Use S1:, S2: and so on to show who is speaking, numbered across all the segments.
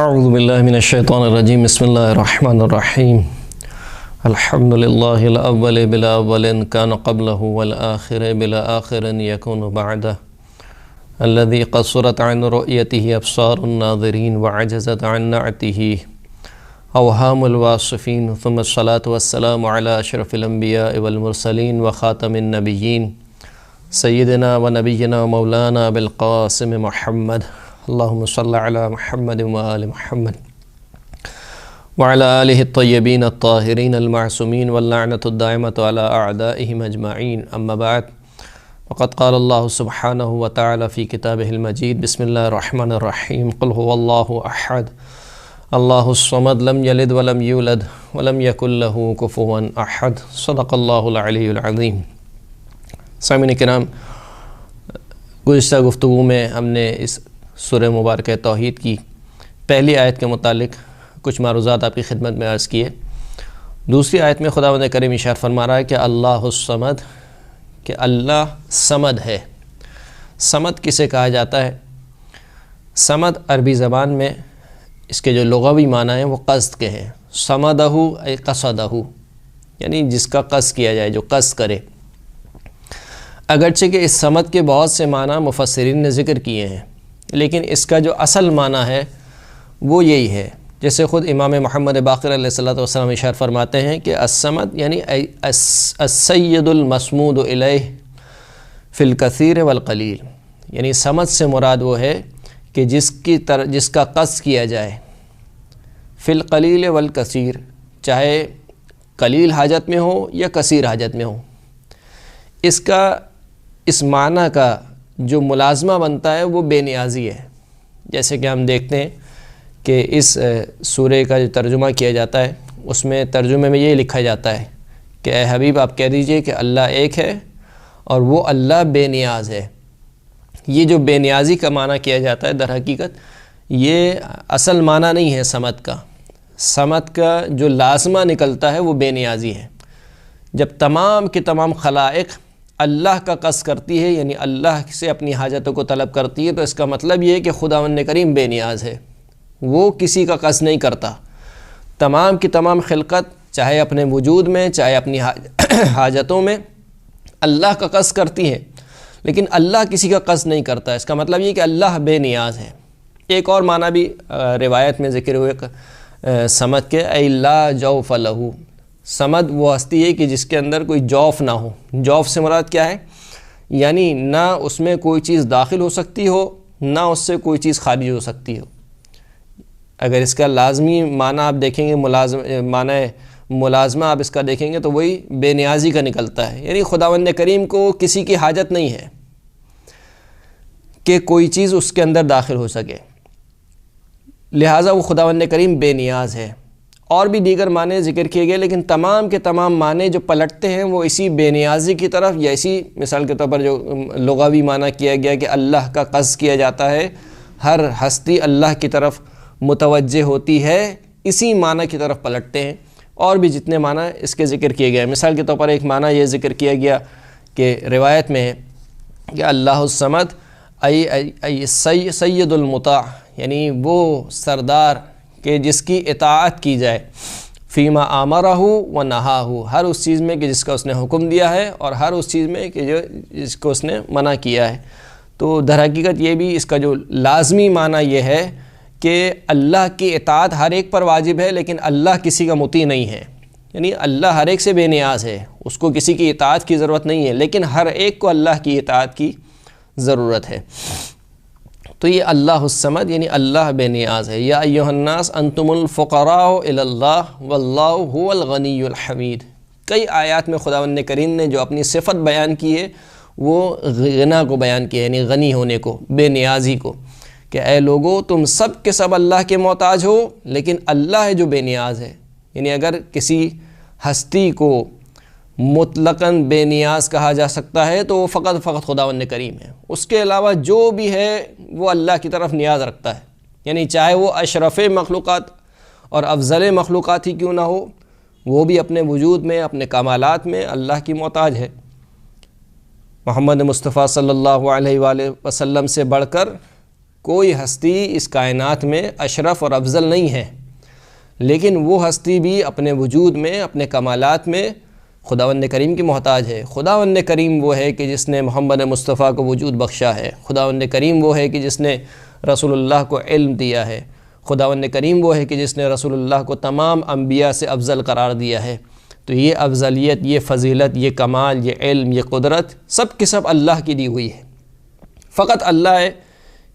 S1: اعوذ باللہ من الشیطان الرجیم بسم اللہ الرحمن الرحیم الحمد للہ الاول بلا اول کان قبلہ والآخر بلا آخر یکون بعدہ الذي قصرت عن رؤيته ابصار الناظرين وعجزت عن نعته اوهام الواصفين ثم الصلاة والسلام على اشرف الانبیاء والمرسلین وخاتم النبیین سیدنا ونبینا مولانا بالقاسم محمد اللهم صل على محمد وآل محمد وعلى آله الطيبين الطاهرين المعصومين واللعنة الدائمة على أعدائهم أجمعين أما بعد وقد قال الله سبحانه وتعالى في كتابه المجيد بسم الله الرحمن الرحيم قل هو الله أحد الله الصمد لم يلد ولم يولد ولم يكن له كفوا أحد صدق الله العلي العظيم. سامعین کرام، گزشتہ گفتگو میں ہم نے اس سورہ مبارکہ توحید کی پہلی آیت کے متعلق کچھ معروضات آپ کی خدمت میں عرض کیے. دوسری آیت میں خداوند کریم ارشاد فرما رہا ہے کہ اللہ الصمد، کہ اللہ صمد ہے. صمد کسے کہا جاتا ہے؟ صمد عربی زبان میں اس کے جو لغوی معنی ہیں وہ قصد کے ہیں. صمدہ ای قصدہ، یعنی جس کا قصد کیا جائے، جو قصد کرے. اگرچہ کہ اس صمد کے بہت سے معنی مفسرین نے ذکر کیے ہیں، لیکن اس کا جو اصل معنی ہے وہ یہی ہے. جیسے خود امام محمد باقر علیہ السلام ارشاد فرماتے ہیں کہ الصمد یعنی السید المسمود الیہ فی الکثیر والقلیل، یعنی صمد سے مراد وہ ہے کہ جس کا قصد کیا جائے فی القلیل والکثیر، چاہے قلیل حاجت میں ہو یا کثیر حاجت میں ہو. اس معنی کا جو ملازمہ بنتا ہے وہ بے نیازی ہے. جیسے کہ ہم دیکھتے ہیں کہ اس سورہ کا جو ترجمہ کیا جاتا ہے اس میں ترجمے میں یہ لکھا جاتا ہے کہ اے حبیب آپ کہہ دیجئے کہ اللہ ایک ہے اور وہ اللہ بے نیاز ہے. یہ جو بے نیازی کا معنی کیا جاتا ہے در حقیقت یہ اصل معنی نہیں ہے صمد کا. صمد کا جو لازمہ نکلتا ہے وہ بے نیازی ہے. جب تمام کے تمام خلائق اللہ کا قصد کرتی ہے، یعنی اللہ سے اپنی حاجتوں کو طلب کرتی ہے، تو اس کا مطلب یہ ہے کہ خداوند کریم بے نیاز ہے، وہ کسی کا قصد نہیں کرتا. تمام کی تمام خلقت چاہے اپنے وجود میں چاہے اپنی حاجتوں میں اللہ کا قصد کرتی ہے، لیکن اللہ کسی کا قصد نہیں کرتا. اس کا مطلب یہ کہ اللہ بے نیاز ہے. ایک اور معنی بھی روایت میں ذکر ہوئے صمد کے، اے لا جوف لہ. صمد وہ ہستی ہے کہ جس کے اندر کوئی جوف نہ ہو. جوف سے مراد کیا ہے؟ یعنی نہ اس میں کوئی چیز داخل ہو سکتی ہو نہ اس سے کوئی چیز خارج ہو سکتی ہو. اگر اس کا لازمی معنی آپ دیکھیں گے، ملازمہ آپ اس کا دیکھیں گے تو وہی بے نیازی کا نکلتا ہے. یعنی خداوند کریم کو کسی کی حاجت نہیں ہے کہ کوئی چیز اس کے اندر داخل ہو سکے، لہٰذا وہ خداوند کریم بے نیاز ہے. اور بھی دیگر معنی ذکر کیے گئے، لیکن تمام کے تمام معنی جو پلٹتے ہیں وہ اسی بے نیازی کی طرف، یا اسی مثال کے طور پر جو لغوی معنی کیا گیا کہ اللہ کا قصد کیا جاتا ہے، ہر ہستی اللہ کی طرف متوجہ ہوتی ہے، اسی معنی کی طرف پلٹتے ہیں. اور بھی جتنے معنی اس کے ذکر کیے گئے، مثال کے طور پر ایک معنی یہ ذکر کیا گیا کہ روایت میں ہے کہ اللہ الصمد ای سید المطاع، یعنی وہ سردار کہ جس کی اطاعت کی جائے، فیما آمرہ و نہاہ، ہر اس چیز میں کہ جس کا اس نے حکم دیا ہے اور ہر اس چیز میں کہ جس کو اس نے منع کیا ہے. تو در حقیقت یہ بھی اس کا جو لازمی معنی یہ ہے کہ اللہ کی اطاعت ہر ایک پر واجب ہے، لیکن اللہ کسی کا مطیع نہیں ہے. یعنی اللہ ہر ایک سے بے نیاز ہے، اس کو کسی کی اطاعت کی ضرورت نہیں ہے، لیکن ہر ایک کو اللہ کی اطاعت کی ضرورت ہے. تو یہ اللہ الصمد یعنی اللہ بے نیاز ہے. یا ایھا الناس انتم الفقراء الی اللہ واللہ هو الغنی الحمید. کئی آیات میں خداوند کریم نے جو اپنی صفت بیان کی ہے وہ غنا کو بیان کیا ہے، یعنی غنی ہونے کو، بے نیازی کو، کہ اے لوگو تم سب کے سب اللہ کے محتاج ہو، لیکن اللہ ہے جو بے نیاز ہے. یعنی اگر کسی ہستی کو مطلقاً بے نیاز کہا جا سکتا ہے تو وہ فقط خداوند کریم ہے. اس کے علاوہ جو بھی ہے وہ اللہ کی طرف نیاز رکھتا ہے. یعنی چاہے وہ اشرف مخلوقات اور افضل مخلوقات ہی کیوں نہ ہو، وہ بھی اپنے وجود میں اپنے کمالات میں اللہ کی محتاج ہے. محمد مصطفیٰ صلی اللہ علیہ وآلہ وسلم سے بڑھ کر کوئی ہستی اس کائنات میں اشرف اور افضل نہیں ہے، لیکن وہ ہستی بھی اپنے وجود میں، اپنے کمالات میں خداوند کریم کی محتاج ہے۔ خداوند کریم وہ ہے کہ جس نے محمد مصطفیٰ کو وجود بخشا ہے، خداوند کریم وہ ہے کہ جس نے رسول اللہ کو علم دیا ہے، خداوند کریم وہ ہے کہ جس نے رسول اللہ کو تمام انبیاء سے افضل قرار دیا ہے۔ تو یہ افضلیت، یہ فضیلت، یہ کمال، یہ علم، یہ قدرت سب کے سب اللہ کی دی ہوئی ہے۔ فقط اللہ ہے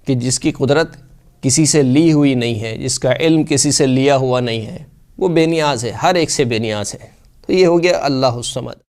S1: کہ جس کی قدرت کسی سے لی ہوئی نہیں ہے، جس کا علم کسی سے لیا ہوا نہیں ہے، وہ بے نیاز ہے، ہر ایک سے بے نیاز ہے۔ تو یہ ہو گیا اللہ الصمد۔